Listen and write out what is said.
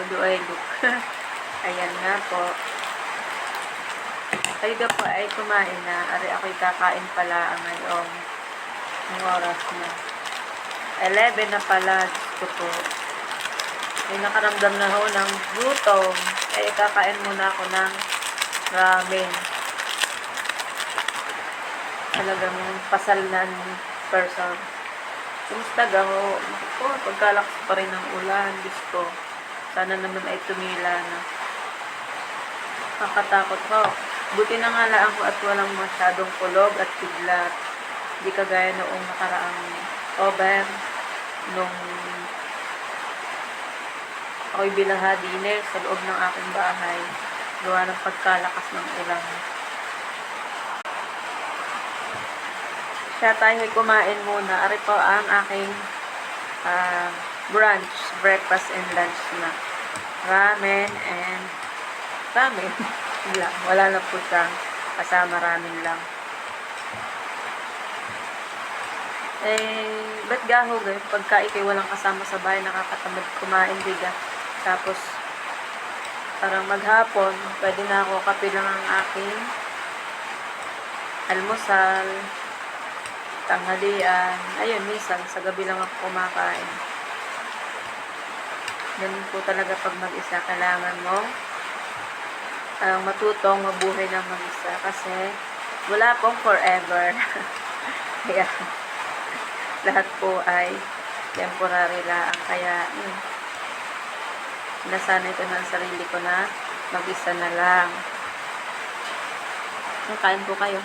How do I look? Ayan nga po. Kayo po ay kumain na. Ari ako'y kakain pala ngayon. Ang oras na. 11 na pala. Gusto po. May nakaramdam na ho ng gutom. Ay kakain muna ako ng ramen. Talagang pasal na person. Kumusta gaho? Ako, pagkalakas pa rin ng ulan. Gusto. Sana naman ay tumila na. Nakatakot ho. Buti na nga lang ko at walang masyadong kulog at kidlat. Hindi kagaya noong nakaraang October. Nung ako'y binaha din sa loob ng aking bahay. Gawa ng pagkalakas ng ulan. Kaya tayo kumain muna. Ari po ang aking brunch, breakfast and lunch na. Ramen and ramen. Wala na po siyang kasama, ramen lang. Ba't gaho gayon? Pagka ikay walang kasama sa bahay, nakakatamad kumain, diga. Tapos, parang maghapon, pwede na ako kapilang ang aking almusal, tanghalian. Ayun, minsan, sa gabi lang ako kumakain. Ganun po talaga pag mag-isa, kailangan mo matutong mabuhay ng mag-isa kasi wala pong forever. Kaya lahat po ay temporary lang. Kaya nasanay ko na ang sarili ko na mag-isa na lang. Kain po kayo.